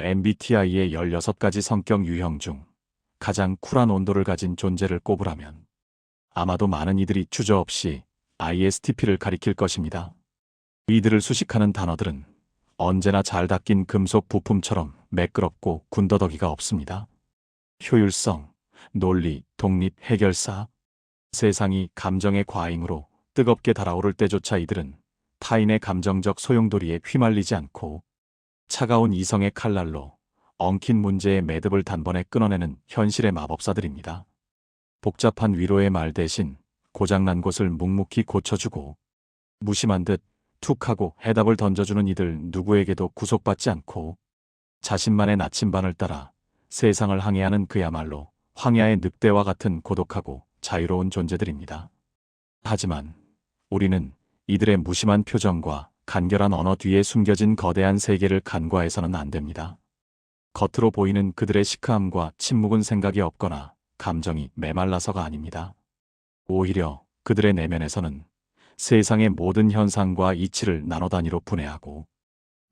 MBTI의 16가지 성격 유형 중 가장 쿨한 온도를 가진 존재를 꼽으라면 아마도 많은 이들이 주저없이 ISTP를 가리킬 것입니다. 이들을 수식하는 단어들은 언제나 잘 닦인 금속 부품처럼 매끄럽고 군더더기가 없습니다. 효율성, 논리, 독립, 해결사. 세상이 감정의 과잉으로 뜨겁게 달아오를 때조차 이들은 타인의 감정적 소용돌이에 휘말리지 않고 차가운 이성의 칼날로 엉킨 문제의 매듭을 단번에 끊어내는 현실의 마법사들입니다. 복잡한 위로의 말 대신 고장난 곳을 묵묵히 고쳐주고 무심한 듯 툭 하고 해답을 던져주는 이들 누구에게도 구속받지 않고 자신만의 나침반을 따라 세상을 항해하는 그야말로 황야의 늑대와 같은 고독하고 자유로운 존재들입니다. 하지만 우리는 이들의 무심한 표정과 간결한 언어 뒤에 숨겨진 거대한 세계를 간과해서는 안 됩니다. 겉으로 보이는 그들의 시크함과 침묵은 생각이 없거나 감정이 메말라서가 아닙니다. 오히려 그들의 내면에서는 세상의 모든 현상과 이치를 나눠 단위로 분해하고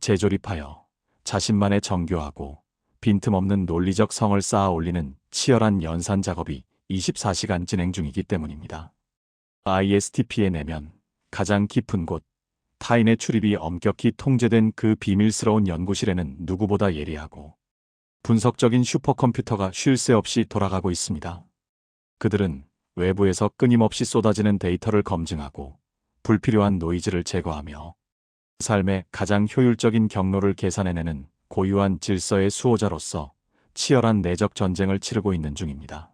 재조립하여 자신만의 정교하고 빈틈없는 논리적 성을 쌓아 올리는 치열한 연산 작업이 24시간 진행 중이기 때문입니다. ISTP의 내면, 가장 깊은 곳, 타인의 출입이 엄격히 통제된 그 비밀스러운 연구실에는 누구보다 예리하고 분석적인 슈퍼컴퓨터가 쉴 새 없이 돌아가고 있습니다. 그들은 외부에서 끊임없이 쏟아지는 데이터를 검증하고 불필요한 노이즈를 제거하며 삶의 가장 효율적인 경로를 계산해내는 고유한 질서의 수호자로서 치열한 내적 전쟁을 치르고 있는 중입니다.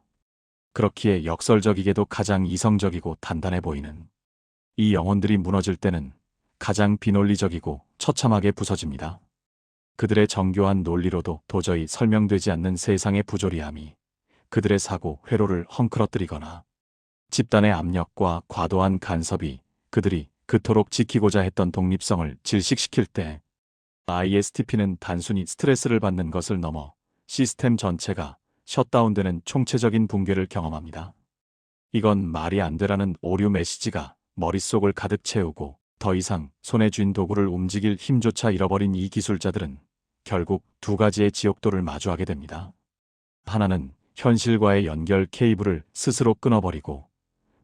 그렇기에 역설적이게도 가장 이성적이고 단단해 보이는 이 영혼들이 무너질 때는 가장 비논리적이고 처참하게 부서집니다. 그들의 정교한 논리로도 도저히 설명되지 않는 세상의 부조리함이 그들의 사고, 회로를 헝클어뜨리거나 집단의 압력과 과도한 간섭이 그들이 그토록 지키고자 했던 독립성을 질식시킬 때 ISTP는 단순히 스트레스를 받는 것을 넘어 시스템 전체가 셧다운되는 총체적인 붕괴를 경험합니다. 이건 말이 안 되라는 오류 메시지가 머릿속을 가득 채우고 더 이상 손에 쥔 도구를 움직일 힘조차 잃어버린 이 기술자들은 결국 두 가지의 지옥도를 마주하게 됩니다. 하나는 현실과의 연결 케이블을 스스로 끊어버리고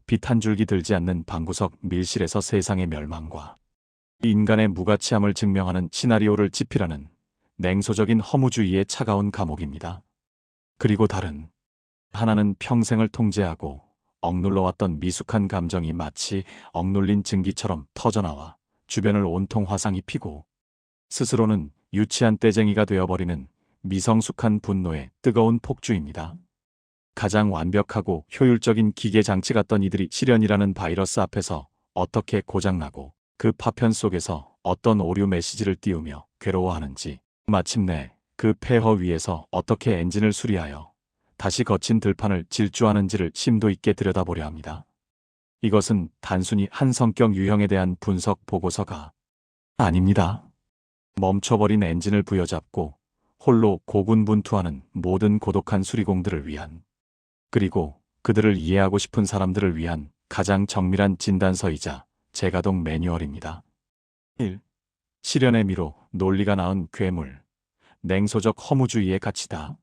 빛 한 줄기 들지 않는 방구석 밀실에서 세상의 멸망과 인간의 무가치함을 증명하는 시나리오를 집필하는 냉소적인 허무주의의 차가운 감옥입니다. 그리고 다른 하나는 평생을 통제하고 억눌러왔던 미숙한 감정이 마치 억눌린 증기처럼 터져나와 주변을 온통 화상 입히고 스스로는 유치한 떼쟁이가 되어버리는 미성숙한 분노의 뜨거운 폭주입니다. 가장 완벽하고 효율적인 기계 장치 같던 이들이 시련이라는 바이러스 앞에서 어떻게 고장나고 그 파편 속에서 어떤 오류 메시지를 띄우며 괴로워하는지, 마침내 그 폐허 위에서 어떻게 엔진을 수리하여 다시 거친 들판을 질주하는지를 심도 있게 들여다보려 합니다. 이것은 단순히 한 성격 유형에 대한 분석 보고서가 아닙니다. 멈춰버린 엔진을 부여잡고 홀로 고군분투하는 모든 고독한 수리공들을 위한, 그리고 그들을 이해하고 싶은 사람들을 위한 가장 정밀한 진단서이자 재가동 매뉴얼입니다. 1. 시련의 미로, 논리가 낳은 괴물, 냉소적 허무주의의 가치다.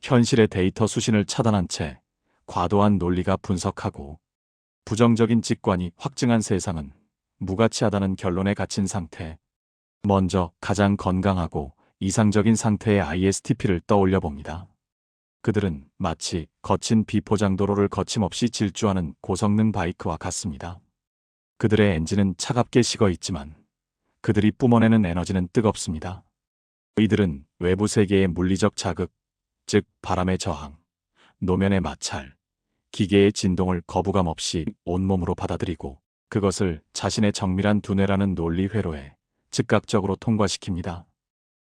현실의 데이터 수신을 차단한 채 과도한 논리가 분석하고 부정적인 직관이 확증한 세상은 무가치하다는 결론에 갇힌 상태. 먼저 가장 건강하고 이상적인 상태의 ISTP를 떠올려 봅니다. 그들은 마치 거친 비포장도로를 거침없이 질주하는 고성능 바이크와 같습니다. 그들의 엔진은 차갑게 식어 있지만 그들이 뿜어내는 에너지는 뜨겁습니다. 이들은 외부 세계의 물리적 자극, 즉 바람의 저항, 노면의 마찰, 기계의 진동을 거부감 없이 온몸으로 받아들이고 그것을 자신의 정밀한 두뇌라는 논리 회로에 즉각적으로 통과시킵니다.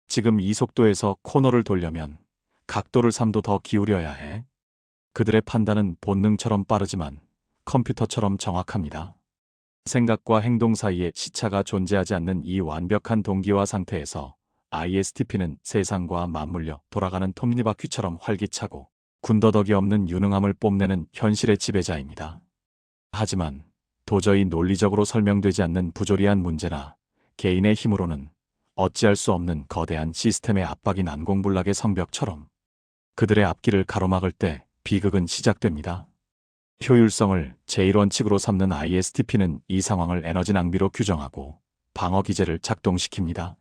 지금 이 속도에서 코너를 돌려면 각도를 3도 더 기울여야 해. 그들의 판단은 본능처럼 빠르지만 컴퓨터처럼 정확합니다. 생각과 행동 사이에 시차가 존재하지 않는 이 완벽한 동기화 상태에서 ISTP는 세상과 맞물려 돌아가는 톱니바퀴처럼 활기차고 군더더기 없는 유능함을 뽐내는 현실의 지배자입니다. 하지만 도저히 논리적으로 설명되지 않는 부조리한 문제나 개인의 힘으로는 어찌할 수 없는 거대한 시스템의 압박이 난공불락의 성벽처럼 그들의 앞길을 가로막을 때 비극은 시작됩니다. 효율성을 제1원칙으로 삼는 ISTP는 이 상황을 에너지 낭비로 규정하고 방어 기제를 작동시킵니다.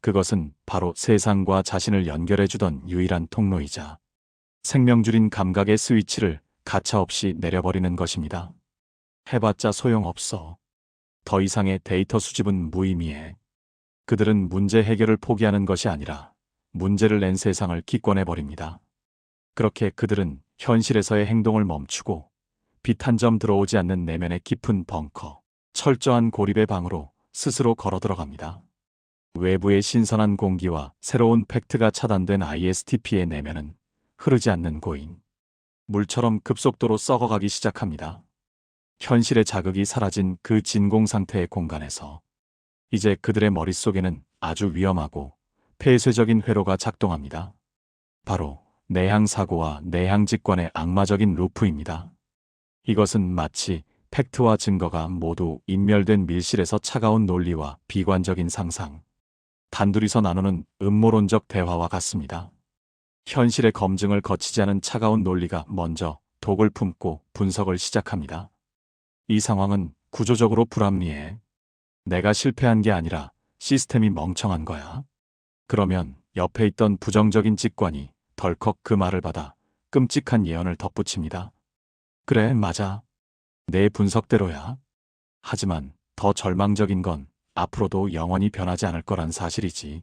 그것은 바로 세상과 자신을 연결해주던 유일한 통로이자 생명줄인 감각의 스위치를 가차없이 내려버리는 것입니다. 해봤자 소용없어. 더 이상의 데이터 수집은 무의미해. 그들은 문제 해결을 포기하는 것이 아니라 문제를 낸 세상을 기권해버립니다. 그렇게 그들은 현실에서의 행동을 멈추고 빛 한 점 들어오지 않는 내면의 깊은 벙커, 철저한 고립의 방으로 스스로 걸어 들어갑니다. 외부의 신선한 공기와 새로운 팩트가 차단된 ISTP의 내면은 흐르지 않는 고인, 물처럼 급속도로 썩어가기 시작합니다. 현실의 자극이 사라진 그 진공 상태의 공간에서 이제 그들의 머릿속에는 아주 위험하고 폐쇄적인 회로가 작동합니다. 바로 내향사고와 내향직관의 악마적인 루프입니다. 이것은 마치 팩트와 증거가 모두 인멸된 밀실에서 차가운 논리와 비관적인 상상, 단둘이서 나누는 음모론적 대화와 같습니다. 현실의 검증을 거치지 않은 차가운 논리가 먼저 독을 품고 분석을 시작합니다. 이 상황은 구조적으로 불합리해. 내가 실패한 게 아니라 시스템이 멍청한 거야. 그러면 옆에 있던 부정적인 직관이 덜컥 그 말을 받아 끔찍한 예언을 덧붙입니다. 그래, 맞아. 내 분석대로야. 하지만 더 절망적인 건 앞으로도 영원히 변하지 않을 거란 사실이지.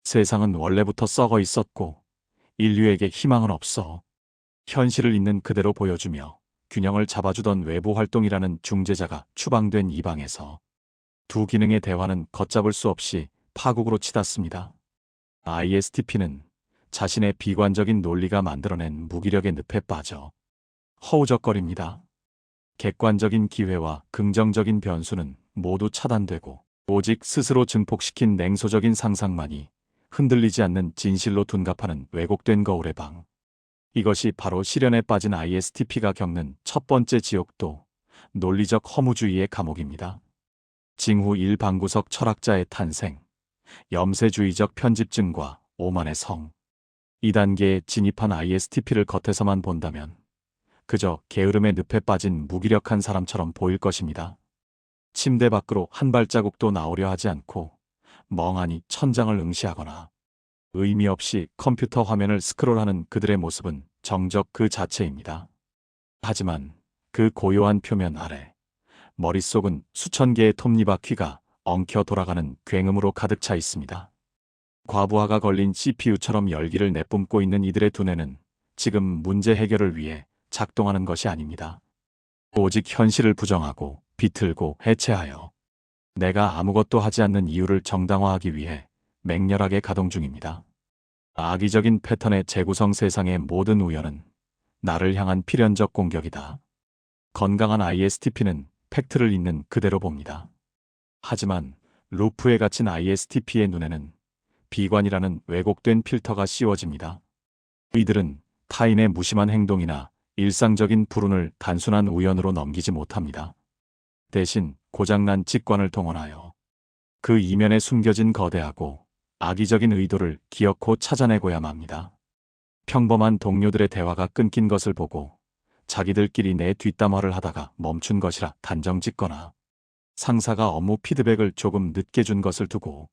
세상은 원래부터 썩어 있었고 인류에게 희망은 없어. 현실을 있는 그대로 보여주며 균형을 잡아주던 외부 활동이라는 중재자가 추방된 이 방에서 두 기능의 대화는 걷잡을 수 없이 파국으로 치닫습니다. ISTP는 자신의 비관적인 논리가 만들어낸 무기력의 늪에 빠져 허우적거립니다. 객관적인 기회와 긍정적인 변수는 모두 차단되고 오직 스스로 증폭시킨 냉소적인 상상만이 흔들리지 않는 진실로 둔갑하는 왜곡된 거울의 방. 이것이 바로 시련에 빠진 ISTP가 겪는 첫 번째 지옥도 논리적 허무주의의 감옥입니다. 징후 1방구석 철학자의 탄생, 염세주의적 편집증과 오만의 성. 2단계에 진입한 ISTP를 겉에서만 본다면 그저 게으름의 늪에 빠진 무기력한 사람처럼 보일 것입니다. 침대 밖으로 한 발자국도 나오려 하지 않고 멍하니 천장을 응시하거나 의미 없이 컴퓨터 화면을 스크롤하는 그들의 모습은 정적 그 자체입니다. 하지만 그 고요한 표면 아래 머릿속은 수천 개의 톱니바퀴가 엉켜 돌아가는 굉음으로 가득 차 있습니다. 과부하가 걸린 CPU처럼 열기를 내뿜고 있는 이들의 두뇌는 지금 문제 해결을 위해 작동하는 것이 아닙니다. 오직 현실을 부정하고 비틀고 해체하여 내가 아무것도 하지 않는 이유를 정당화하기 위해 맹렬하게 가동 중입니다. 악의적인 패턴의 재구성 세상의 모든 우연은 나를 향한 필연적 공격이다. 건강한 ISTP는 팩트를 있는 그대로 봅니다. 하지만 루프에 갇힌 ISTP의 눈에는 비관이라는 왜곡된 필터가 씌워집니다. 이들은 타인의 무심한 행동이나 일상적인 불운을 단순한 우연으로 넘기지 못합니다. 대신 고장난 직관을 동원하여 그 이면에 숨겨진 거대하고 악의적인 의도를 기어코 찾아내고야 합니다. 평범한 동료들의 대화가 끊긴 것을 보고 자기들끼리 내 뒷담화를 하다가 멈춘 것이라 단정 짓거나 상사가 업무 피드백을 조금 늦게 준 것을 두고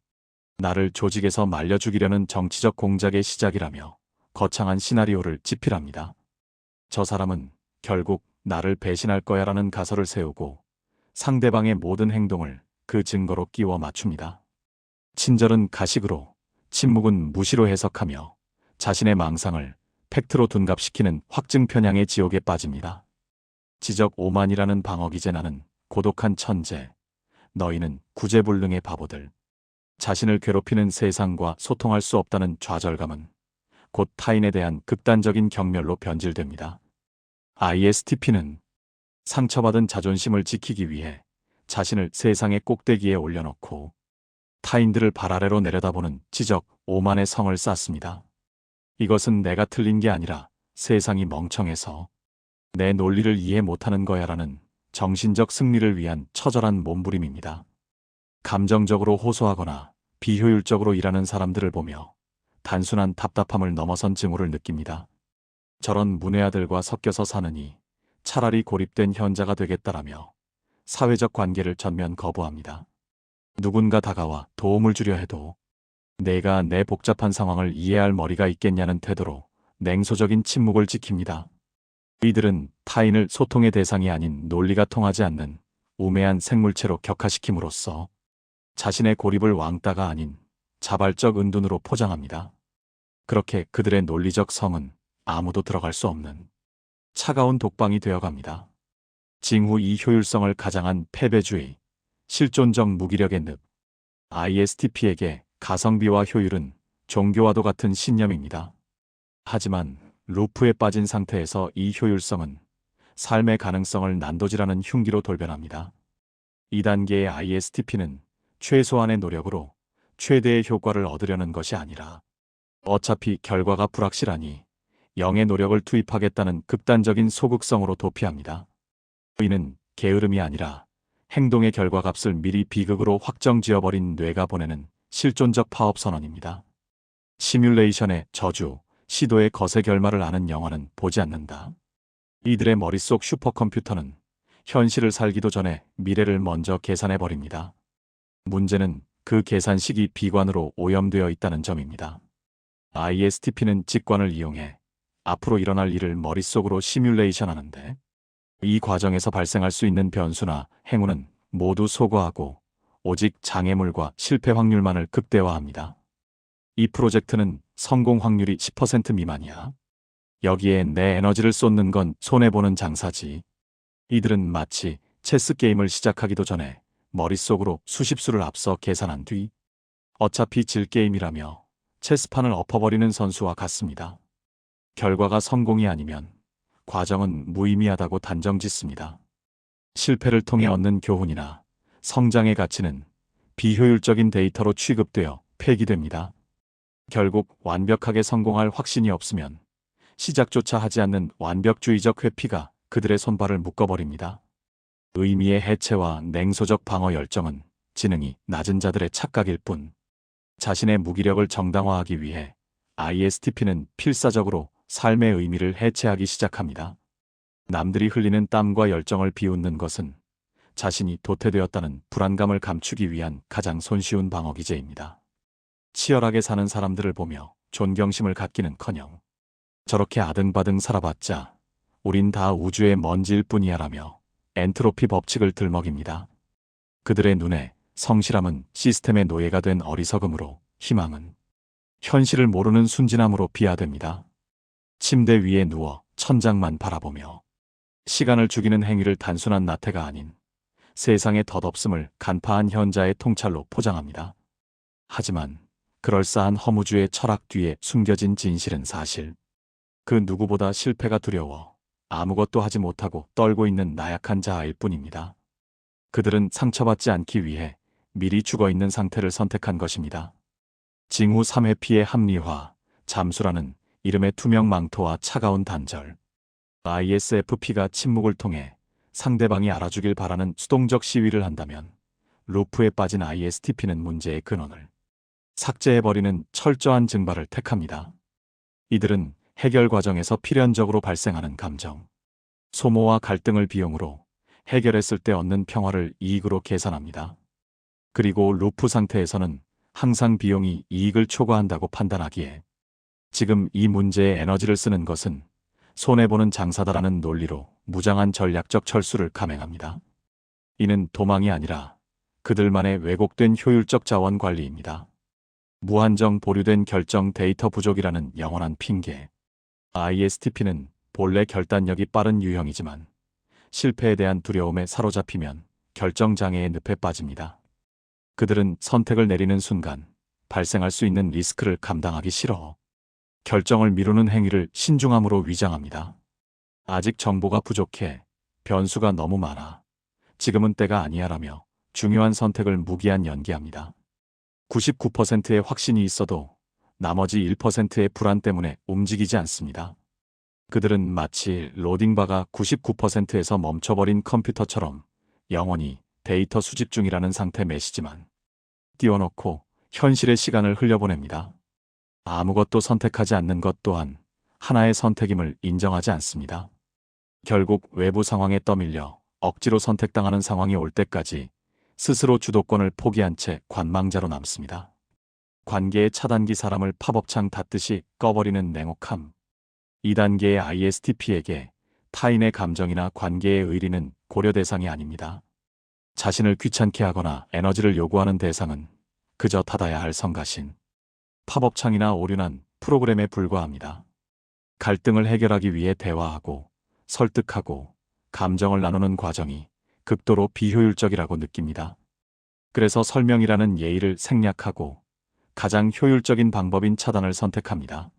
나를 조직에서 말려 죽이려는 정치적 공작의 시작이라며 거창한 시나리오를 집필합니다. 저 사람은 결국 나를 배신할 거야라는 가설을 세우고 상대방의 모든 행동을 그 증거로 끼워 맞춥니다. 친절은 가식으로, 침묵은 무시로 해석하며 자신의 망상을 팩트로 둔갑시키는 확증 편향의 지옥에 빠집니다. 지적 오만이라는 방어기제 나는 고독한 천재, 너희는 구제불능의 바보들. 자신을 괴롭히는 세상과 소통할 수 없다는 좌절감은 곧 타인에 대한 극단적인 경멸로 변질됩니다. ISTP는 상처받은 자존심을 지키기 위해 자신을 세상의 꼭대기에 올려놓고 타인들을 발 아래로 내려다보는 지적, 오만의 성을 쌓습니다. 이것은 내가 틀린 게 아니라 세상이 멍청해서 내 논리를 이해 못하는 거야라는 정신적 승리를 위한 처절한 몸부림입니다. 감정적으로 호소하거나 비효율적으로 일하는 사람들을 보며 단순한 답답함을 넘어선 증오를 느낍니다. 저런 문외아들과 섞여서 사느니 차라리 고립된 현자가 되겠다라며 사회적 관계를 전면 거부합니다. 누군가 다가와 도움을 주려 해도 내가 내 복잡한 상황을 이해할 머리가 있겠냐는 태도로 냉소적인 침묵을 지킵니다. 이들은 타인을 소통의 대상이 아닌 논리가 통하지 않는 우매한 생물체로 격화시킴으로써 자신의 고립을 왕따가 아닌 자발적 은둔으로 포장합니다. 그렇게 그들의 논리적 성은 아무도 들어갈 수 없는 차가운 독방이 되어갑니다. 징후 이 효율성을 가장한 패배주의, 실존적 무기력의 늪. ISTP에게 가성비와 효율은 종교와도 같은 신념입니다. 하지만 루프에 빠진 상태에서 이 효율성은 삶의 가능성을 난도질하는 흉기로 돌변합니다. 2단계의 ISTP는 최소한의 노력으로 최대의 효과를 얻으려는 것이 아니라 어차피 결과가 불확실하니 0의 노력을 투입하겠다는 극단적인 소극성으로 도피합니다. 이는 게으름이 아니라 행동의 결과값을 미리 비극으로 확정지어버린 뇌가 보내는 실존적 파업 선언입니다. 시뮬레이션의 저주, 시도의 거세 결말을 아는 영화는 보지 않는다. 이들의 머릿속 슈퍼컴퓨터는 현실을 살기도 전에 미래를 먼저 계산해버립니다. 문제는 그 계산식이 비관으로 오염되어 있다는 점입니다. ISTP는 직관을 이용해 앞으로 일어날 일을 머릿속으로 시뮬레이션 하는데 이 과정에서 발생할 수 있는 변수나 행운은 모두 소거하고 오직 장애물과 실패 확률만을 극대화합니다. 이 프로젝트는 성공 확률이 10% 미만이야. 여기에 내 에너지를 쏟는 건 손해보는 장사지. 이들은 마치 체스 게임을 시작하기도 전에 머릿속으로 수십 수를 앞서 계산한 뒤 어차피 질 게임이라며 체스판을 엎어버리는 선수와 같습니다. 결과가 성공이 아니면 과정은 무의미하다고 단정짓습니다. 실패를 통해 얻는 교훈이나 성장의 가치는 비효율적인 데이터로 취급되어 폐기됩니다. 결국 완벽하게 성공할 확신이 없으면 시작조차 하지 않는 완벽주의적 회피가 그들의 손발을 묶어버립니다. 의미의 해체와 냉소적 방어 열정은 지능이 낮은 자들의 착각일 뿐, 자신의 무기력을 정당화하기 위해 ISTP는 필사적으로 삶의 의미를 해체하기 시작합니다. 남들이 흘리는 땀과 열정을 비웃는 것은 자신이 도태되었다는 불안감을 감추기 위한 가장 손쉬운 방어 기제입니다. 치열하게 사는 사람들을 보며 존경심을 갖기는커녕 저렇게 아등바등 살아봤자 우린 다 우주의 먼지일 뿐이야라며 엔트로피 법칙을 들먹입니다. 그들의 눈에 성실함은 시스템의 노예가 된 어리석음으로, 희망은 현실을 모르는 순진함으로 비하됩니다. 침대 위에 누워 천장만 바라보며 시간을 죽이는 행위를 단순한 나태가 아닌 세상의 덧없음을 간파한 현자의 통찰로 포장합니다. 하지만 그럴싸한 허무주의 철학 뒤에 숨겨진 진실은 사실 그 누구보다 실패가 두려워 아무것도 하지 못하고 떨고 있는 나약한 자아일 뿐입니다. 그들은 상처받지 않기 위해 미리 죽어있는 상태를 선택한 것입니다. 징후 3회피의 합리화, 잠수라는 이름의 투명 망토와 차가운 단절. ISFP가 침묵을 통해 상대방이 알아주길 바라는 수동적 시위를 한다면 루프에 빠진 ISTP는 문제의 근원을 삭제해버리는 철저한 증발을 택합니다. 이들은 해결 과정에서 필연적으로 발생하는 감정, 소모와 갈등을 비용으로 해결했을 때 얻는 평화를 이익으로 계산합니다. 그리고 루프 상태에서는 항상 비용이 이익을 초과한다고 판단하기에 지금 이 문제에 에너지를 쓰는 것은 손해보는 장사다라는 논리로 무장한 전략적 철수를 감행합니다. 이는 도망이 아니라 그들만의 왜곡된 효율적 자원 관리입니다. 무한정 보류된 결정 데이터 부족이라는 영원한 핑계. ISTP는 본래 결단력이 빠른 유형이지만 실패에 대한 두려움에 사로잡히면 결정장애의 늪에 빠집니다. 그들은 선택을 내리는 순간 발생할 수 있는 리스크를 감당하기 싫어 결정을 미루는 행위를 신중함으로 위장합니다. 아직 정보가 부족해. 변수가 너무 많아. 지금은 때가 아니야라며 중요한 선택을 무기한 연기합니다. 99%의 확신이 있어도 나머지 1%의 불안 때문에 움직이지 않습니다. 그들은 마치 로딩바가 99%에서 멈춰버린 컴퓨터처럼 영원히 데이터 수집 중이라는 상태 메시지만 띄워놓고 현실의 시간을 흘려보냅니다. 아무것도 선택하지 않는 것 또한 하나의 선택임을 인정하지 않습니다. 결국 외부 상황에 떠밀려 억지로 선택당하는 상황이 올 때까지 스스로 주도권을 포기한 채 관망자로 남습니다. 관계의 차단기 사람을 팝업창 닫듯이 꺼버리는 냉혹함. 2단계의 ISTP에게 타인의 감정이나 관계의 의리는 고려 대상이 아닙니다. 자신을 귀찮게 하거나 에너지를 요구하는 대상은 그저 닫아야 할 성가신, 팝업창이나 오류난 프로그램에 불과합니다. 갈등을 해결하기 위해 대화하고 설득하고 감정을 나누는 과정이 극도로 비효율적이라고 느낍니다. 그래서 설명이라는 예의를 생략하고 가장 효율적인 방법인 차단을 선택합니다.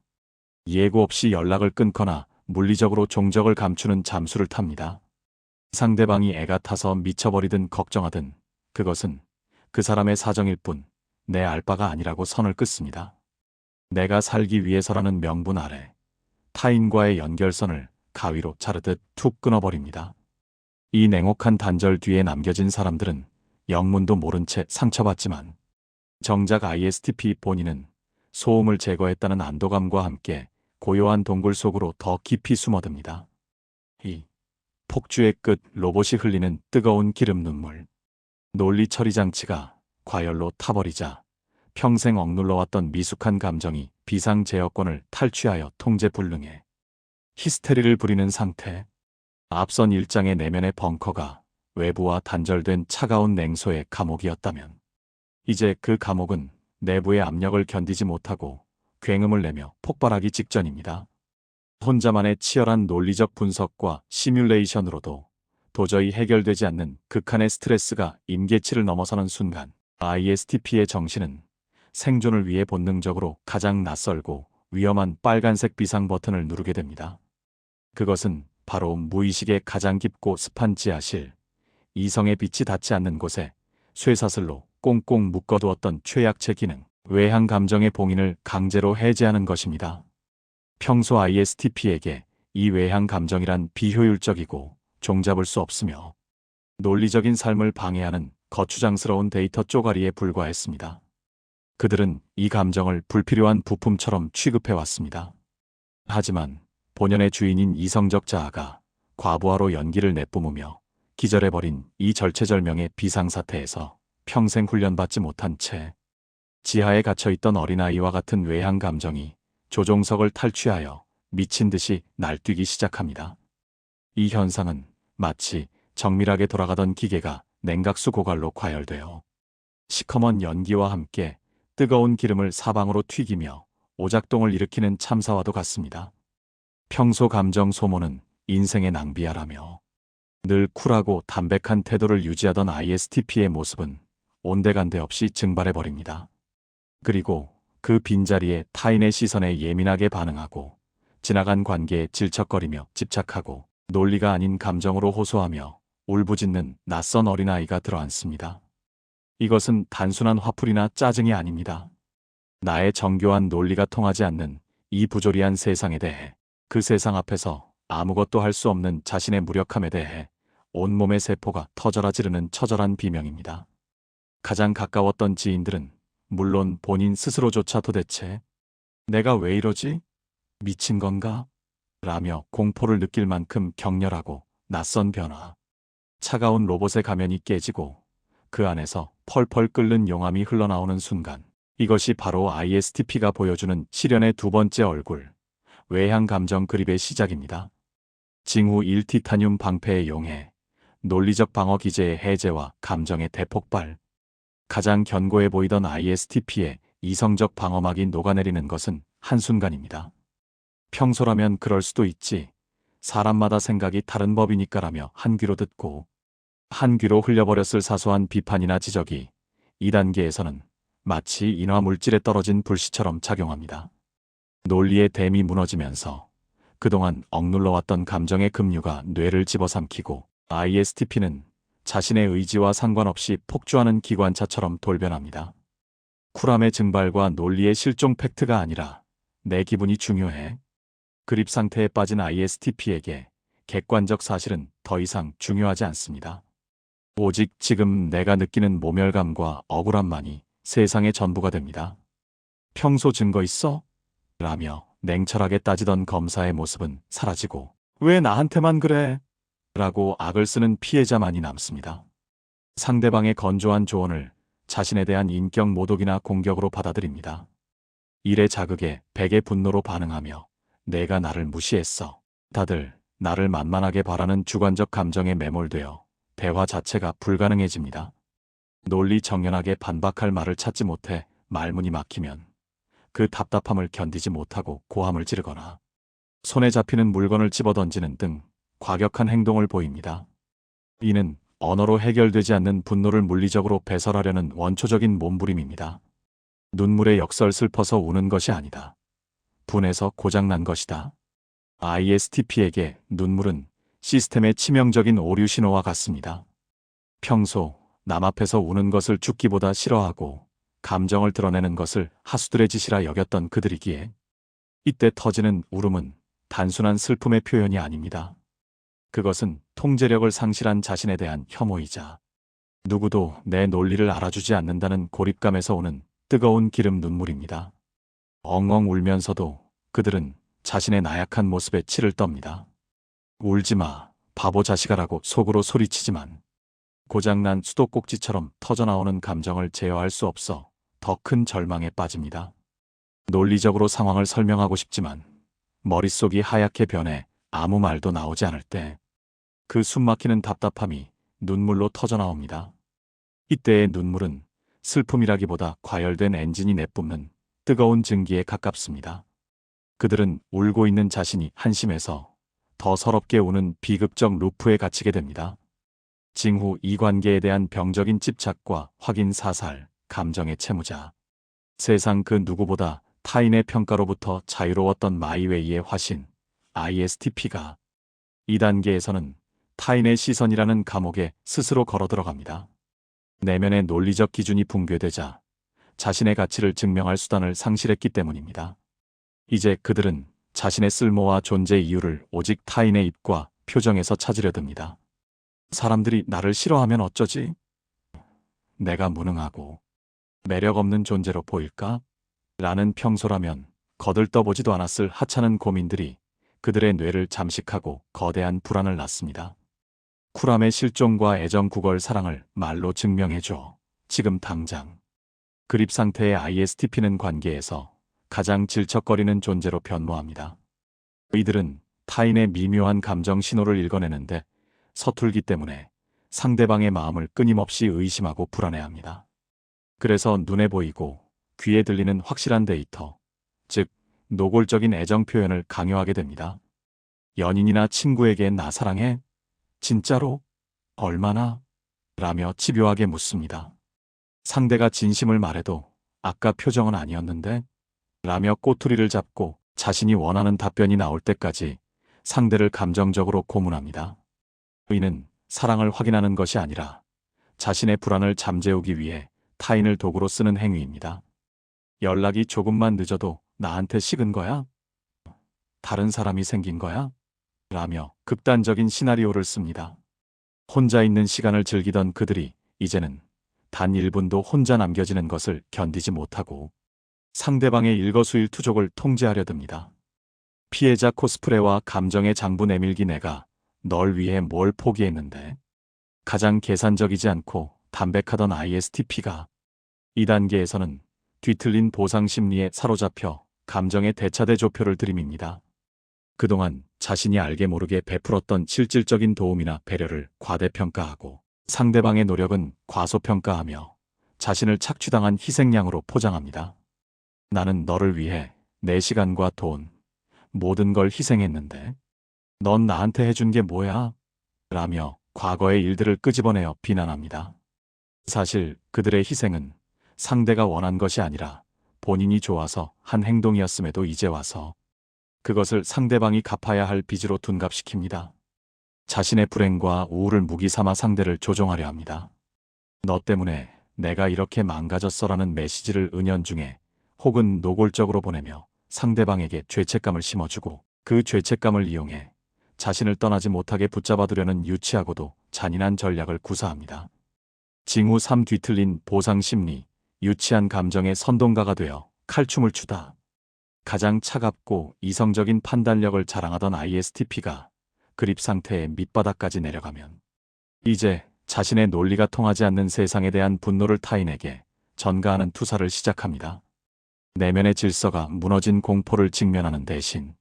예고 없이 연락을 끊거나 물리적으로 종적을 감추는 잠수를 탑니다. 상대방이 애가 타서 미쳐버리든 걱정하든 그것은 그 사람의 사정일 뿐 내 알바가 아니라고 선을 끊습니다. 내가 살기 위해서라는 명분 아래 타인과의 연결선을 가위로 자르듯 툭 끊어버립니다. 이 냉혹한 단절 뒤에 남겨진 사람들은 영문도 모른 채 상처받지만 정작 ISTP 본인은 소음을 제거했다는 안도감과 함께 고요한 동굴 속으로 더 깊이 숨어듭니다. 이 폭주의 끝 로봇이 흘리는 뜨거운 기름 눈물. 논리 처리 장치가 과열로 타버리자 평생 억눌러왔던 미숙한 감정이 비상제어권을 탈취하여 통제불능해 히스테리를 부리는 상태. 앞선 1장의 내면의 벙커가 외부와 단절된 차가운 냉소의 감옥이었다면 이제 그 감옥은 내부의 압력을 견디지 못하고 굉음을 내며 폭발하기 직전입니다. 혼자만의 치열한 논리적 분석과 시뮬레이션으로도 도저히 해결되지 않는 극한의 스트레스가 임계치를 넘어서는 순간 ISTP의 정신은 생존을 위해 본능적으로 가장 낯설고 위험한 빨간색 비상 버튼을 누르게 됩니다. 그것은 바로 무의식의 가장 깊고 습한 지하실, 이성의 빛이 닿지 않는 곳에 쇠사슬로 꽁꽁 묶어두었던 최약체 기능, 외향 감정의 봉인을 강제로 해제하는 것입니다. 평소 ISTP에게 이 외향 감정이란 비효율적이고 종잡을 수 없으며 논리적인 삶을 방해하는 거추장스러운 데이터 쪼가리에 불과했습니다. 그들은 이 감정을 불필요한 부품처럼 취급해왔습니다. 하지만 본연의 주인인 이성적 자아가 과부하로 연기를 내뿜으며 기절해버린 이 절체절명의 비상사태에서 평생 훈련받지 못한 채 지하에 갇혀있던 어린아이와 같은 외향 감정이 조종석을 탈취하여 미친 듯이 날뛰기 시작합니다. 이 현상은 마치 정밀하게 돌아가던 기계가 냉각수 고갈로 과열되어 시커먼 연기와 함께 뜨거운 기름을 사방으로 튀기며 오작동을 일으키는 참사와도 같습니다. 평소 감정 소모는 인생의 낭비야라며 늘 쿨하고 담백한 태도를 유지하던 ISTP의 모습은 온데간데 없이 증발해버립니다. 그리고 그 빈자리에 타인의 시선에 예민하게 반응하고 지나간 관계에 질척거리며 집착하고 논리가 아닌 감정으로 호소하며 울부짖는 낯선 어린아이가 들어앉습니다. 이것은 단순한 화풀이나 짜증이 아닙니다. 나의 정교한 논리가 통하지 않는 이 부조리한 세상에 대해, 그 세상 앞에서 아무것도 할 수 없는 자신의 무력함에 대해 온몸의 세포가 터져라 지르는 처절한 비명입니다. 가장 가까웠던 지인들은 물론 본인 스스로조차 도대체 내가 왜 이러지? 미친 건가? 라며 공포를 느낄 만큼 격렬하고 낯선 변화. 차가운 로봇의 가면이 깨지고 그 안에서 펄펄 끓는 용암이 흘러나오는 순간, 이것이 바로 ISTP가 보여주는 시련의 두 번째 얼굴, 외향 감정 그립의 시작입니다. 징후 1티타늄 방패의 용해, 논리적 방어 기제의 해제와 감정의 대폭발. 가장 견고해 보이던 ISTP의 이성적 방어막이 녹아내리는 것은 한순간입니다. 평소라면 그럴 수도 있지. 사람마다 생각이 다른 법이니까라며 한 귀로 듣고 한 귀로 흘려버렸을 사소한 비판이나 지적이 2단계에서는 마치 인화 물질에 떨어진 불씨처럼 작용합니다. 논리의 댐이 무너지면서 그동안 억눌러왔던 감정의 급류가 뇌를 집어삼키고 ISTP는 자신의 의지와 상관없이 폭주하는 기관차처럼 돌변합니다. 쿨함의 증발과 논리의 실종 팩트가 아니라 내 기분이 중요해. 그립 상태에 빠진 ISTP에게 객관적 사실은 더 이상 중요하지 않습니다. 오직 지금 내가 느끼는 모멸감과 억울함만이 세상의 전부가 됩니다. 평소 증거 있어? 라며 냉철하게 따지던 검사의 모습은 사라지고 왜 나한테만 그래? 라고 악을 쓰는 피해자만이 남습니다. 상대방의 건조한 조언을 자신에 대한 인격 모독이나 공격으로 받아들입니다. 일의 자극에 백의 분노로 반응하며 내가 나를 무시했어. 다들 나를 만만하게 바라는 주관적 감정에 매몰되어 대화 자체가 불가능해집니다. 논리 정연하게 반박할 말을 찾지 못해 말문이 막히면 그 답답함을 견디지 못하고 고함을 지르거나 손에 잡히는 물건을 집어던지는 등 과격한 행동을 보입니다. 이는 언어로 해결되지 않는 분노를 물리적으로 배설하려는 원초적인 몸부림입니다. 눈물의 역설 슬퍼서 우는 것이 아니다. 분해서 고장난 것이다. ISTP에게 눈물은 시스템의 치명적인 오류 신호와 같습니다. 평소 남 앞에서 우는 것을 죽기보다 싫어하고 감정을 드러내는 것을 하수들의 짓이라 여겼던 그들이기에 이때 터지는 울음은 단순한 슬픔의 표현이 아닙니다. 그것은 통제력을 상실한 자신에 대한 혐오이자 누구도 내 논리를 알아주지 않는다는 고립감에서 오는 뜨거운 기름 눈물입니다. 엉엉 울면서도 그들은 자신의 나약한 모습에 치를 떱니다. 울지마, 바보 자식아라고 속으로 소리치지만 고장난 수도꼭지처럼 터져나오는 감정을 제어할 수 없어 더 큰 절망에 빠집니다. 논리적으로 상황을 설명하고 싶지만 머릿속이 하얗게 변해 아무 말도 나오지 않을 때 그 숨막히는 답답함이 눈물로 터져나옵니다. 이때의 눈물은 슬픔이라기보다 과열된 엔진이 내뿜는 뜨거운 증기에 가깝습니다. 그들은 울고 있는 자신이 한심해서 더 서럽게 우는 비극적 루프에 갇히게 됩니다. 징후 이 관계에 대한 병적인 집착과 확인 사살, 감정의 채무자. 세상 그 누구보다 타인의 평가로부터 자유로웠던 마이웨이의 화신, ISTP가 이 단계에서는 타인의 시선이라는 감옥에 스스로 걸어 들어갑니다. 내면의 논리적 기준이 붕괴되자 자신의 가치를 증명할 수단을 상실했기 때문입니다. 이제 그들은 자신의 쓸모와 존재 이유를 오직 타인의 입과 표정에서 찾으려 듭니다. 사람들이 나를 싫어하면 어쩌지? 내가 무능하고 매력 없는 존재로 보일까? 라는 평소라면 거들떠보지도 않았을 하찮은 고민들이 그들의 뇌를 잠식하고 거대한 불안을 낳습니다. 쿨함의 실종과 애정 구걸 사랑을 말로 증명해줘. 지금 당장. 그립 상태의 ISTP는 관계에서 가장 질척거리는 존재로 변모합니다. 이들은 타인의 미묘한 감정 신호를 읽어내는데 서툴기 때문에 상대방의 마음을 끊임없이 의심하고 불안해합니다. 그래서 눈에 보이고 귀에 들리는 확실한 데이터, 즉 노골적인 애정 표현을 강요하게 됩니다. 연인이나 친구에게 나 사랑해? 진짜로? 얼마나? 라며 집요하게 묻습니다. 상대가 진심을 말해도 아까 표정은 아니었는데? 라며 꼬투리를 잡고 자신이 원하는 답변이 나올 때까지 상대를 감정적으로 고문합니다. 이는 사랑을 확인하는 것이 아니라 자신의 불안을 잠재우기 위해 타인을 도구로 쓰는 행위입니다. 연락이 조금만 늦어도 나한테 식은 거야? 다른 사람이 생긴 거야? 라며 극단적인 시나리오를 씁니다. 혼자 있는 시간을 즐기던 그들이 이제는 단 1분도 혼자 남겨지는 것을 견디지 못하고 상대방의 일거수일투족을 통제하려 듭니다. 피해자 코스프레와 감정의 장부 내밀기 내가 널 위해 뭘 포기했는데? 가장 계산적이지 않고 담백하던 ISTP가 이 단계에서는 뒤틀린 보상 심리에 사로잡혀 감정의 대차대 조표를 들이밉니다. 그동안 자신이 알게 모르게 베풀었던 실질적인 도움이나 배려를 과대평가하고 상대방의 노력은 과소평가하며 자신을 착취당한 희생양으로 포장합니다. 나는 너를 위해 내 시간과 돈, 모든 걸 희생했는데 넌 나한테 해준 게 뭐야? 라며 과거의 일들을 끄집어내어 비난합니다. 사실 그들의 희생은 상대가 원한 것이 아니라 본인이 좋아서 한 행동이었음에도 이제 와서 그것을 상대방이 갚아야 할 빚으로 둔갑시킵니다. 자신의 불행과 우울을 무기 삼아 상대를 조종하려 합니다. 너 때문에 내가 이렇게 망가졌어라는 메시지를 은연중에 혹은 노골적으로 보내며 상대방에게 죄책감을 심어주고 그 죄책감을 이용해 자신을 떠나지 못하게 붙잡아두려는 유치하고도 잔인한 전략을 구사합니다. 징후 3 뒤틀린 보상 심리, 유치한 감정의 선동가가 되어 칼춤을 추다. 가장 차갑고 이성적인 판단력을 자랑하던 ISTP가 그립 상태의 밑바닥까지 내려가면 이제 자신의 논리가 통하지 않는 세상에 대한 분노를 타인에게 전가하는 투사를 시작합니다. 내면의 질서가 무너진 공포를 직면하는 대신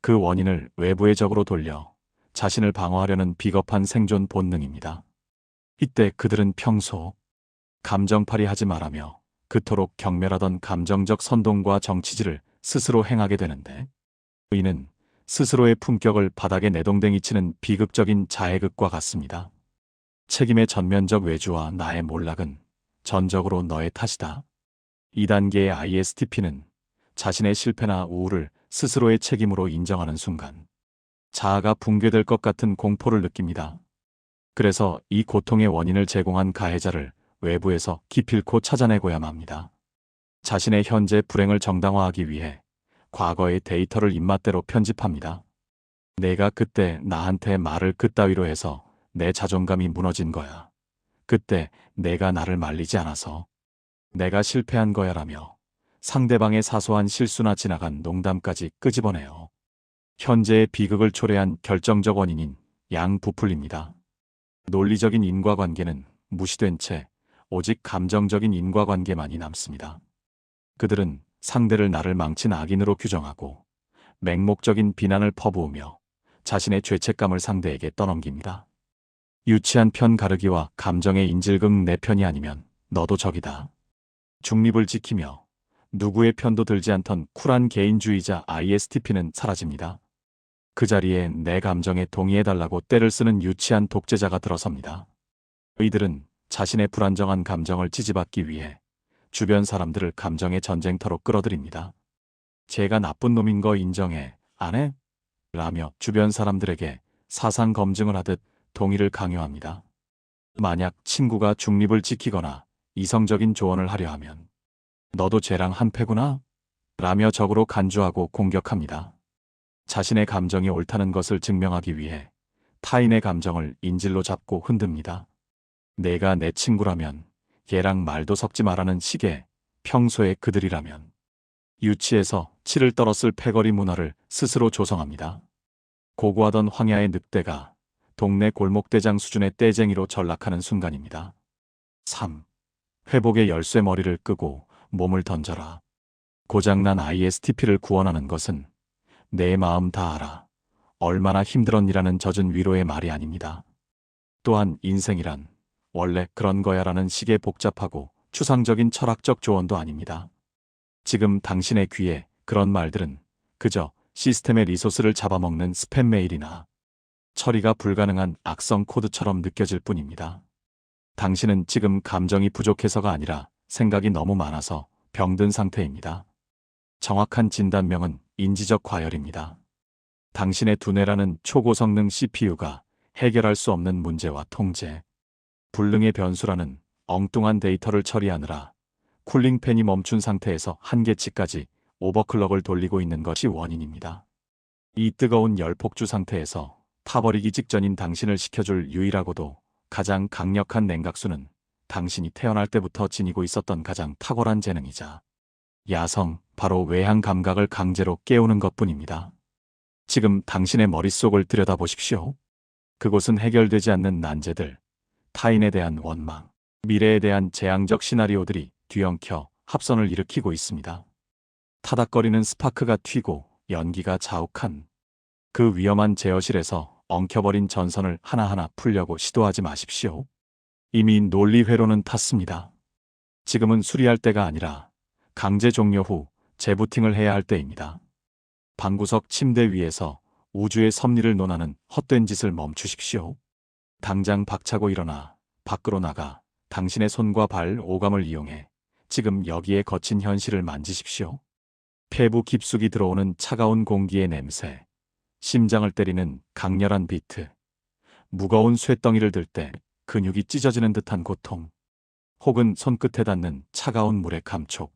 그 원인을 외부의 적으로 돌려 자신을 방어하려는 비겁한 생존 본능입니다. 이때 그들은 평소 감정팔이 하지 말라며 그토록 경멸하던 감정적 선동과 정치질을 스스로 행하게 되는데, 이는 스스로의 품격을 바닥에 내동댕이 치는 비극적인 자해극과 같습니다. 책임의 전면적 외주와 나의 몰락은 전적으로 너의 탓이다. 2단계의 ISTP는 자신의 실패나 우울을 스스로의 책임으로 인정하는 순간 자아가 붕괴될 것 같은 공포를 느낍니다. 그래서 이 고통의 원인을 제공한 가해자를 외부에서 기필코 찾아내고야만 합니다. 자신의 현재 불행을 정당화하기 위해 과거의 데이터를 입맛대로 편집합니다. 내가 그때 나한테 말을 그따위로 해서 내 자존감이 무너진 거야. 그때 내가 나를 말리지 않아서 내가 실패한 거야라며 상대방의 사소한 실수나 지나간 농담까지 끄집어내요. 현재의 비극을 초래한 결정적 원인인 양부풀리입니다. 논리적인 인과관계는 무시된 채 오직 감정적인 인과관계만이 남습니다. 그들은 상대를 나를 망친 악인으로 규정하고 맹목적인 비난을 퍼부으며 자신의 죄책감을 상대에게 떠넘깁니다. 유치한 편 가르기와 감정의 인질극 내 편이 아니면 너도 적이다. 중립을 지키며 누구의 편도 들지 않던 쿨한 개인주의자 ISTP는 사라집니다. 그 자리에 내 감정에 동의해달라고 떼를 쓰는 유치한 독재자가 들어섭니다. 이들은 자신의 불안정한 감정을 지지받기 위해 주변 사람들을 감정의 전쟁터로 끌어들입니다. 제가 나쁜 놈인 거 인정해, 안 해? 라며 주변 사람들에게 사상 검증을 하듯 동의를 강요합니다. 만약 친구가 중립을 지키거나 이성적인 조언을 하려 하면 너도 쟤랑 한패구나? 라며 적으로 간주하고 공격합니다. 자신의 감정이 옳다는 것을 증명하기 위해 타인의 감정을 인질로 잡고 흔듭니다. 내가 내 친구라면 걔랑 말도 섞지 말라는 식의 평소에 그들이라면 유치해서 치를 떨었을 패거리 문화를 스스로 조성합니다. 고고하던 황야의 늑대가 동네 골목대장 수준의 떼쟁이로 전락하는 순간입니다. 3. 회복의 열쇠 머리를 끄고 몸을 던져라. 고장난 ISTP를 구원하는 것은 내 마음 다 알아. 얼마나 힘들었니라는 젖은 위로의 말이 아닙니다. 또한 인생이란 원래 그런 거야라는 식의 복잡하고 추상적인 철학적 조언도 아닙니다. 지금 당신의 귀에 그런 말들은 그저 시스템의 리소스를 잡아먹는 스팸 메일이나 처리가 불가능한 악성 코드처럼 느껴질 뿐입니다. 당신은 지금 감정이 부족해서가 아니라 생각이 너무 많아서 병든 상태입니다. 정확한 진단명은 인지적 과열입니다. 당신의 두뇌라는 초고성능 CPU가 해결할 수 없는 문제와 통제, 불능의 변수라는 엉뚱한 데이터를 처리하느라 쿨링팬이 멈춘 상태에서 한계치까지 오버클럭을 돌리고 있는 것이 원인입니다. 이 뜨거운 열폭주 상태에서 타버리기 직전인 당신을 식혀줄 유일하고도 가장 강력한 냉각수는 당신이 태어날 때부터 지니고 있었던 가장 탁월한 재능이자 야성, 바로 외향 감각을 강제로 깨우는 것뿐입니다. 지금 당신의 머릿속을 들여다보십시오. 그곳은 해결되지 않는 난제들, 타인에 대한 원망, 미래에 대한 재앙적 시나리오들이 뒤엉켜 합선을 일으키고 있습니다. 타닥거리는 스파크가 튀고 연기가 자욱한 그 위험한 제어실에서 엉켜버린 전선을 하나하나 풀려고 시도하지 마십시오. 이미 논리 회로는 탔습니다. 지금은 수리할 때가 아니라 강제 종료 후 재부팅을 해야 할 때입니다. 방구석 침대 위에서 우주의 섭리를 논하는 헛된 짓을 멈추십시오. 당장 박차고 일어나 밖으로 나가 당신의 손과 발 오감을 이용해 지금 여기에 거친 현실을 만지십시오. 폐부 깊숙이 들어오는 차가운 공기의 냄새, 심장을 때리는 강렬한 비트, 무거운 쇳덩이를 들 때 근육이 찢어지는 듯한 고통, 혹은 손끝에 닿는 차가운 물의 감촉,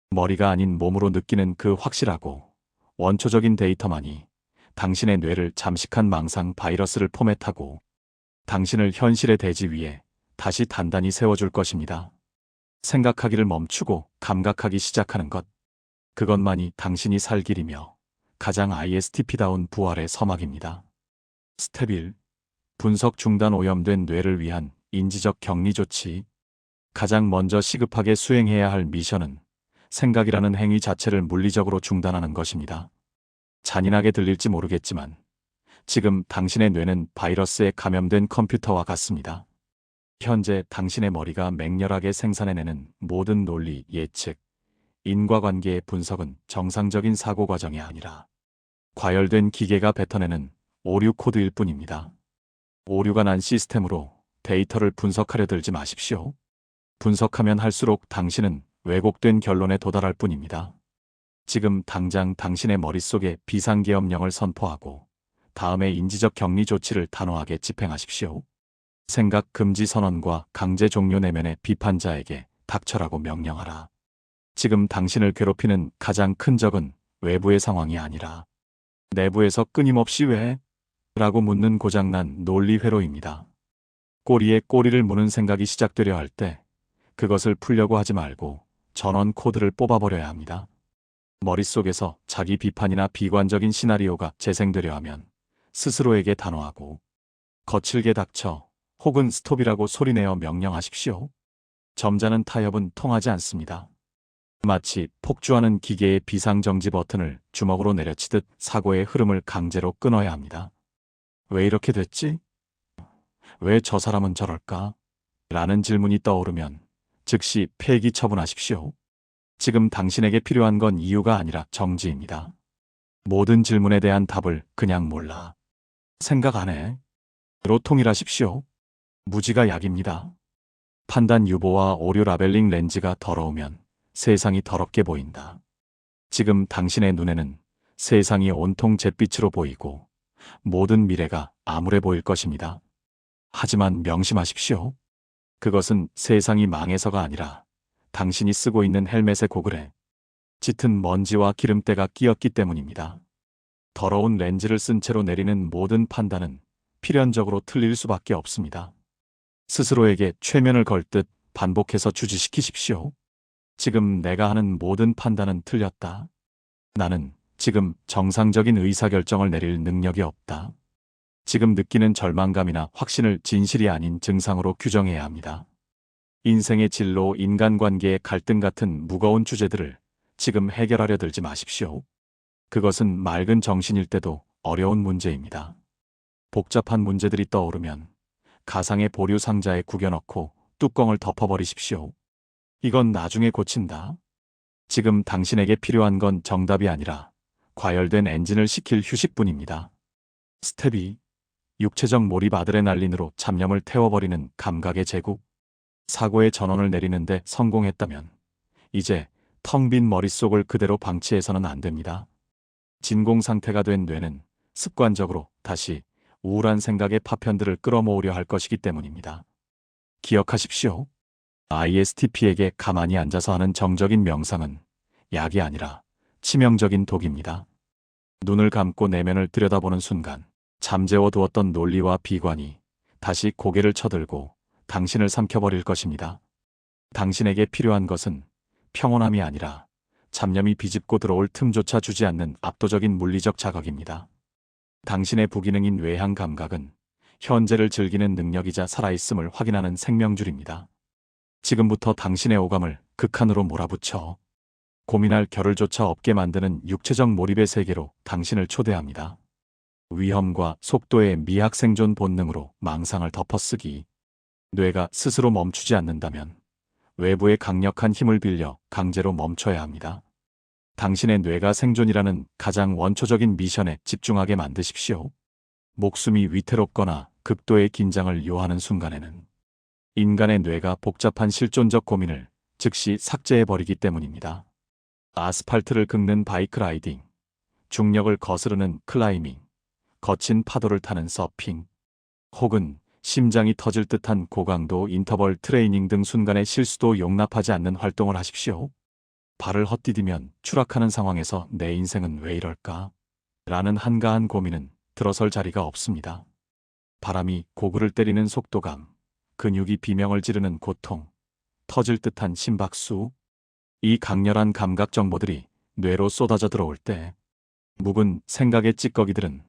머리가 아닌 몸으로 느끼는 그 확실하고 원초적인 데이터만이 당신의 뇌를 잠식한 망상 바이러스를 포맷하고 당신을 현실의 대지 위에 다시 단단히 세워줄 것입니다. 생각하기를 멈추고 감각하기 시작하는 것. 그것만이 당신이 살 길이며 가장 ISTP다운 부활의 서막입니다. 스텝 1. 분석 중단. 오염된 뇌를 위한 인지적 격리 조치. 가장 먼저 시급하게 수행해야 할 미션은 생각이라는 행위 자체를 물리적으로 중단하는 것입니다. 잔인하게 들릴지 모르겠지만 지금 당신의 뇌는 바이러스에 감염된 컴퓨터와 같습니다. 현재 당신의 머리가 맹렬하게 생산해내는 모든 논리, 예측, 인과관계의 분석은 정상적인 사고 과정이 아니라 과열된 기계가 뱉어내는 오류 코드일 뿐입니다. 오류가 난 시스템으로 데이터를 분석하려 들지 마십시오. 분석하면 할수록 당신은 왜곡된 결론에 도달할 뿐입니다. 지금 당장 당신의 머릿속에 비상계엄령을 선포하고 다음에 인지적 격리 조치를 단호하게 집행하십시오. 생각 금지 선언과 강제 종료 내면의 비판자에게 닥쳐라고 명령하라. 지금 당신을 괴롭히는 가장 큰 적은 외부의 상황이 아니라 내부에서 끊임없이 왜? 라고 묻는 고장난 논리 회로입니다. 꼬리에 꼬리를 무는 생각이 시작되려 할 때 그것을 풀려고 하지 말고 전원 코드를 뽑아버려야 합니다. 머릿속에서 자기 비판이나 비관적인 시나리오가 재생되려 하면 스스로에게 단호하고 거칠게 닥쳐 혹은 스톱이라고 소리내어 명령하십시오. 점잖은 타협은 통하지 않습니다. 마치 폭주하는 기계의 비상정지 버튼을 주먹으로 내려치듯 사고의 흐름을 강제로 끊어야 합니다. 왜 이렇게 됐지? 왜 저 사람은 저럴까? 라는 질문이 떠오르면 즉시 폐기 처분하십시오. 지금 당신에게 필요한 건 이유가 아니라 정지입니다. 모든 질문에 대한 답을 그냥 몰라. 생각 안 해. 로 통일하십시오. 무지가 약입니다. 판단 유보와 오류 라벨링 렌즈가 더러우면 세상이 더럽게 보인다. 지금 당신의 눈에는 세상이 온통 잿빛으로 보이고 모든 미래가 암울해 보일 것입니다. 하지만 명심하십시오. 그것은 세상이 망해서가 아니라 당신이 쓰고 있는 헬멧의 고글에 짙은 먼지와 기름때가 끼었기 때문입니다. 더러운 렌즈를 쓴 채로 내리는 모든 판단은 필연적으로 틀릴 수밖에 없습니다. 스스로에게 최면을 걸듯 반복해서 주지시키십시오. 지금 내가 하는 모든 판단은 틀렸다. 나는 지금 정상적인 의사결정을 내릴 능력이 없다. 지금 느끼는 절망감이나 확신을 진실이 아닌 증상으로 규정해야 합니다. 인생의 진로, 인간관계의 갈등 같은 무거운 주제들을 지금 해결하려 들지 마십시오. 그것은 맑은 정신일 때도 어려운 문제입니다. 복잡한 문제들이 떠오르면 가상의 보류 상자에 구겨넣고 뚜껑을 덮어버리십시오. 이건 나중에 고친다. 지금 당신에게 필요한 건 정답이 아니라 과열된 엔진을 식힐 휴식뿐입니다. 스텝 2. 육체적 몰입. 아드레날린으로 잡념을 태워버리는 감각의 제국. 사고의 전원을 내리는데 성공했다면 이제 텅 빈 머릿속을 그대로 방치해서는 안 됩니다. 진공 상태가 된 뇌는 습관적으로 다시 우울한 생각의 파편들을 끌어모으려 할 것이기 때문입니다. 기억하십시오. ISTP에게 가만히 앉아서 하는 정적인 명상은 약이 아니라 치명적인 독입니다. 눈을 감고 내면을 들여다보는 순간 잠재워 두었던 논리와 비관이 다시 고개를 쳐들고 당신을 삼켜버릴 것입니다. 당신에게 필요한 것은 평온함이 아니라 잡념이 비집고 들어올 틈조차 주지 않는 압도적인 물리적 자극입니다. 당신의 부기능인 외향 감각은 현재를 즐기는 능력이자 살아있음을 확인하는 생명줄입니다. 지금부터 당신의 오감을 극한으로 몰아붙여 고민할 겨를조차 없게 만드는 육체적 몰입의 세계로 당신을 초대합니다. 위험과 속도의 미학 생존 본능으로 망상을 덮어쓰기. 뇌가 스스로 멈추지 않는다면 외부의 강력한 힘을 빌려 강제로 멈춰야 합니다. 당신의 뇌가 생존이라는 가장 원초적인 미션에 집중하게 만드십시오. 목숨이 위태롭거나 극도의 긴장을 요하는 순간에는 인간의 뇌가 복잡한 실존적 고민을 즉시 삭제해버리기 때문입니다. 아스팔트를 긁는 바이크 라이딩, 중력을 거스르는 클라이밍, 거친 파도를 타는 서핑, 혹은 심장이 터질 듯한 고강도 인터벌 트레이닝 등 순간의 실수도 용납하지 않는 활동을 하십시오. 발을 헛디디면 추락하는 상황에서 내 인생은 왜 이럴까? 라는 한가한 고민은 들어설 자리가 없습니다. 바람이 고글을 때리는 속도감, 근육이 비명을 지르는 고통, 터질 듯한 심박수. 이 강렬한 감각 정보들이 뇌로 쏟아져 들어올 때 묵은 생각의 찌꺼기들은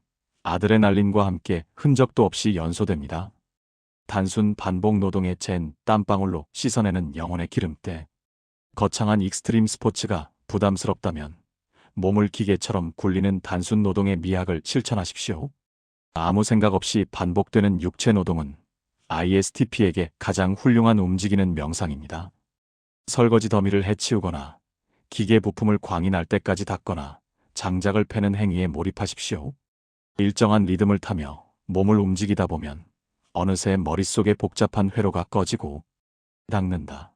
아드레날린과 함께 흔적도 없이 연소됩니다. 단순 반복 노동에 잰 땀방울로 씻어내는 영혼의 기름때. 거창한 익스트림 스포츠가 부담스럽다면 몸을 기계처럼 굴리는 단순 노동의 미학을 실천하십시오. 아무 생각 없이 반복되는 육체 노동은 ISTP에게 가장 훌륭한 움직이는 명상입니다. 설거지 더미를 해치우거나 기계 부품을 광이 날 때까지 닦거나 장작을 패는 행위에 몰입하십시오. 일정한 리듬을 타며 몸을 움직이다 보면 어느새 머릿속의 복잡한 회로가 꺼지고 닦는다,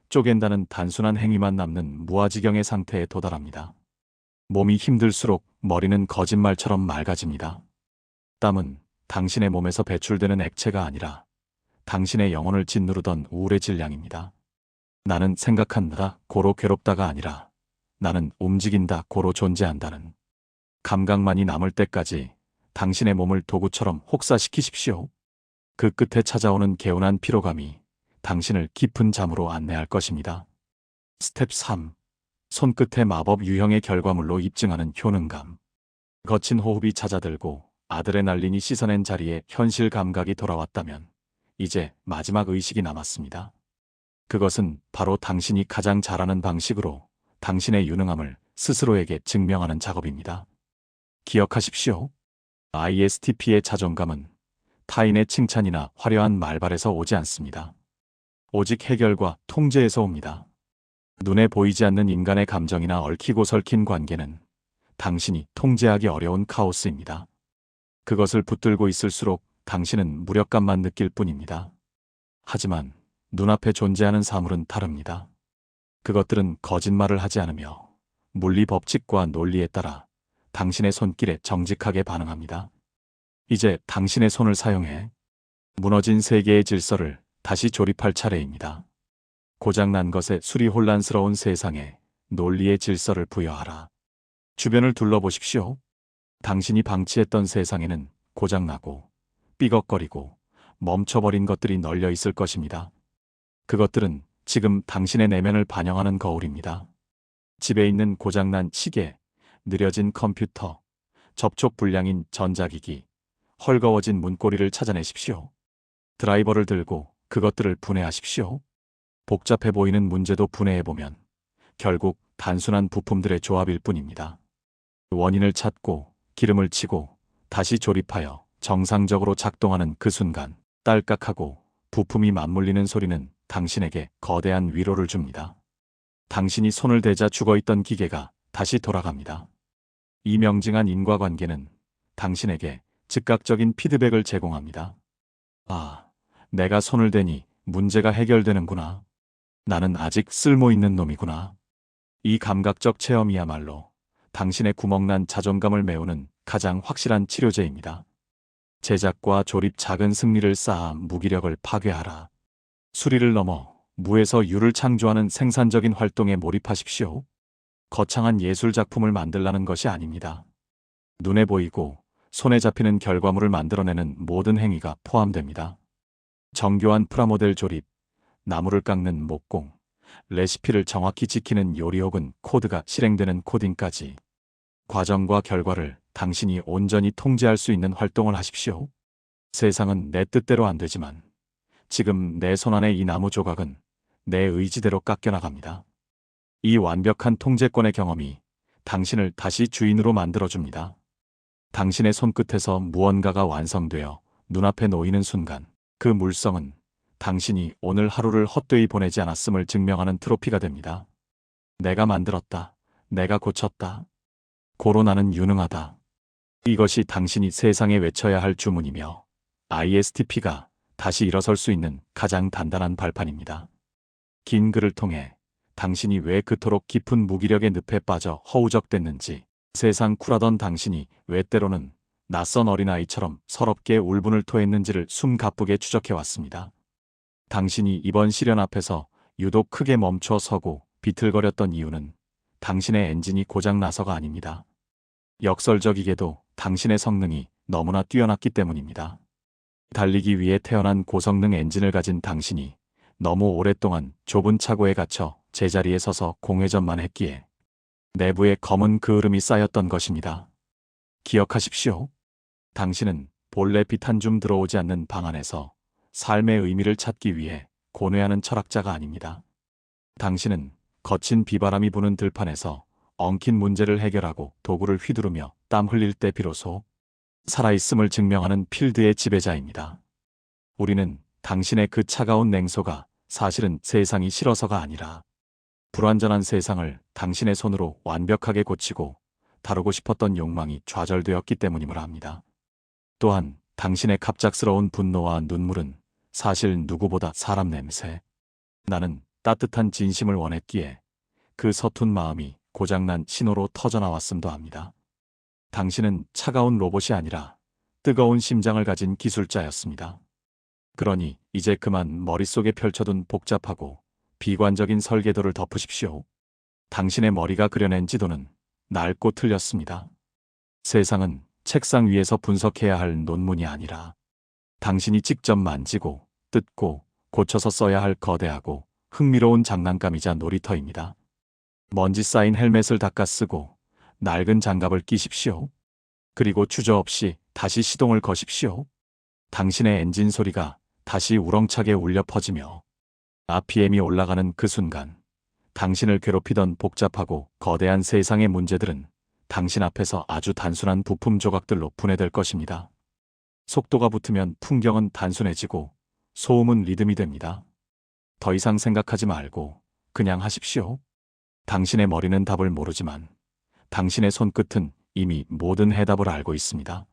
쪼갠다는 단순한 행위만 남는 무아지경의 상태에 도달합니다. 몸이 힘들수록 머리는 거짓말처럼 맑아집니다. 땀은 당신의 몸에서 배출되는 액체가 아니라 당신의 영혼을 짓누르던 우울의 질량입니다. 나는 생각한다 고로 괴롭다가 아니라 나는 움직인다 고로 존재한다는 감각만이 남을 때까지 당신의 몸을 도구처럼 혹사시키십시오. 그 끝에 찾아오는 개운한 피로감이 당신을 깊은 잠으로 안내할 것입니다. 스텝 3. 손끝의 마법 유형의 결과물로 입증하는 효능감. 거친 호흡이 잦아들고 아드레날린이 씻어낸 자리에 현실 감각이 돌아왔다면 이제 마지막 의식이 남았습니다. 그것은 바로 당신이 가장 잘하는 방식으로 당신의 유능함을 스스로에게 증명하는 작업입니다. 기억하십시오. ISTP의 자존감은 타인의 칭찬이나 화려한 말발에서 오지 않습니다. 오직 해결과 통제에서 옵니다. 눈에 보이지 않는 인간의 감정이나 얽히고 설킨 관계는 당신이 통제하기 어려운 카오스입니다. 그것을 붙들고 있을수록 당신은 무력감만 느낄 뿐입니다. 하지만 눈앞에 존재하는 사물은 다릅니다. 그것들은 거짓말을 하지 않으며 물리 법칙과 논리에 따라 당신의 손길에 정직하게 반응합니다. 이제 당신의 손을 사용해 무너진 세계의 질서를 다시 조립할 차례입니다. 고장난 것에 수리 혼란스러운 세상에 논리의 질서를 부여하라. 주변을 둘러보십시오. 당신이 방치했던 세상에는 고장나고 삐걱거리고 멈춰버린 것들이 널려 있을 것입니다. 그것들은 지금 당신의 내면을 반영하는 거울입니다. 집에 있는 고장난 시계, 느려진 컴퓨터, 접촉 불량인 전자기기, 헐거워진 문고리를 찾아내십시오. 드라이버를 들고 그것들을 분해하십시오. 복잡해 보이는 문제도 분해해보면 결국 단순한 부품들의 조합일 뿐입니다. 원인을 찾고 기름을 치고 다시 조립하여 정상적으로 작동하는 그 순간 딸깍하고 부품이 맞물리는 소리는 당신에게 거대한 위로를 줍니다. 당신이 손을 대자 죽어있던 기계가 다시 돌아갑니다. 이 명징한 인과관계는 당신에게 즉각적인 피드백을 제공합니다. 아, 내가 손을 대니 문제가 해결되는구나. 나는 아직 쓸모있는 놈이구나. 이 감각적 체험이야말로 당신의 구멍난 자존감을 메우는 가장 확실한 치료제입니다. 제작과 조립 작은 승리를 쌓아 무기력을 파괴하라. 수리를 넘어 무에서 유를 창조하는 생산적인 활동에 몰입하십시오. 거창한 예술 작품을 만들라는 것이 아닙니다. 눈에 보이고 손에 잡히는 결과물을 만들어내는 모든 행위가 포함됩니다. 정교한 프라모델 조립, 나무를 깎는 목공, 레시피를 정확히 지키는 요리 혹은 코드가 실행되는 코딩까지 과정과 결과를 당신이 온전히 통제할 수 있는 활동을 하십시오. 세상은 내 뜻대로 안 되지만 지금 내 손안의 이 나무 조각은 내 의지대로 깎여나갑니다. 이 완벽한 통제권의 경험이 당신을 다시 주인으로 만들어줍니다. 당신의 손끝에서 무언가가 완성되어 눈앞에 놓이는 순간 그 물성은 당신이 오늘 하루를 헛되이 보내지 않았음을 증명하는 트로피가 됩니다. 내가 만들었다. 내가 고쳤다. 고로 나는 유능하다. 이것이 당신이 세상에 외쳐야 할 주문이며 ISTP가 다시 일어설 수 있는 가장 단단한 발판입니다. 긴 글을 통해 당신이 왜 그토록 깊은 무기력의 늪에 빠져 허우적댔는지, 세상 쿨하던 당신이 왜 때로는 낯선 어린아이처럼 서럽게 울분을 토했는지를 숨가쁘게 추적해왔습니다. 당신이 이번 시련 앞에서 유독 크게 멈춰 서고 비틀거렸던 이유는 당신의 엔진이 고장나서가 아닙니다. 역설적이게도 당신의 성능이 너무나 뛰어났기 때문입니다. 달리기 위해 태어난 고성능 엔진을 가진 당신이 너무 오랫동안 좁은 차고에 갇혀 제자리에 서서 공회전만 했기에 내부에 검은 그을음이 쌓였던 것입니다. 기억하십시오. 당신은 본래 빛 한 줌 들어오지 않는 방 안에서 삶의 의미를 찾기 위해 고뇌하는 철학자가 아닙니다. 당신은 거친 비바람이 부는 들판에서 엉킨 문제를 해결하고 도구를 휘두르며 땀 흘릴 때 비로소 살아있음을 증명하는 필드의 지배자입니다. 우리는 당신의 그 차가운 냉소가 사실은 세상이 싫어서가 아니라 불완전한 세상을 당신의 손으로 완벽하게 고치고 다루고 싶었던 욕망이 좌절되었기 때문임을 압니다. 또한 당신의 갑작스러운 분노와 눈물은 사실 누구보다 사람 냄새. 나는 따뜻한 진심을 원했기에 그 서툰 마음이 고장난 신호로 터져나왔음도 합니다. 당신은 차가운 로봇이 아니라 뜨거운 심장을 가진 기술자였습니다. 그러니 이제 그만 머릿속에 펼쳐둔 복잡하고 비관적인 설계도를 덮으십시오. 당신의 머리가 그려낸 지도는 낡고 틀렸습니다. 세상은 책상 위에서 분석해야 할 논문이 아니라 당신이 직접 만지고 뜯고 고쳐서 써야 할 거대하고 흥미로운 장난감이자 놀이터입니다. 먼지 쌓인 헬멧을 닦아 쓰고 낡은 장갑을 끼십시오. 그리고 주저없이 다시 시동을 거십시오. 당신의 엔진 소리가 다시 우렁차게 울려 퍼지며 RPM이 올라가는 그 순간 당신을 괴롭히던 복잡하고 거대한 세상의 문제들은 당신 앞에서 아주 단순한 부품 조각들로 분해될 것입니다. 속도가 붙으면 풍경은 단순해지고 소음은 리듬이 됩니다. 더 이상 생각하지 말고 그냥 하십시오. 당신의 머리는 답을 모르지만 당신의 손끝은 이미 모든 해답을 알고 있습니다.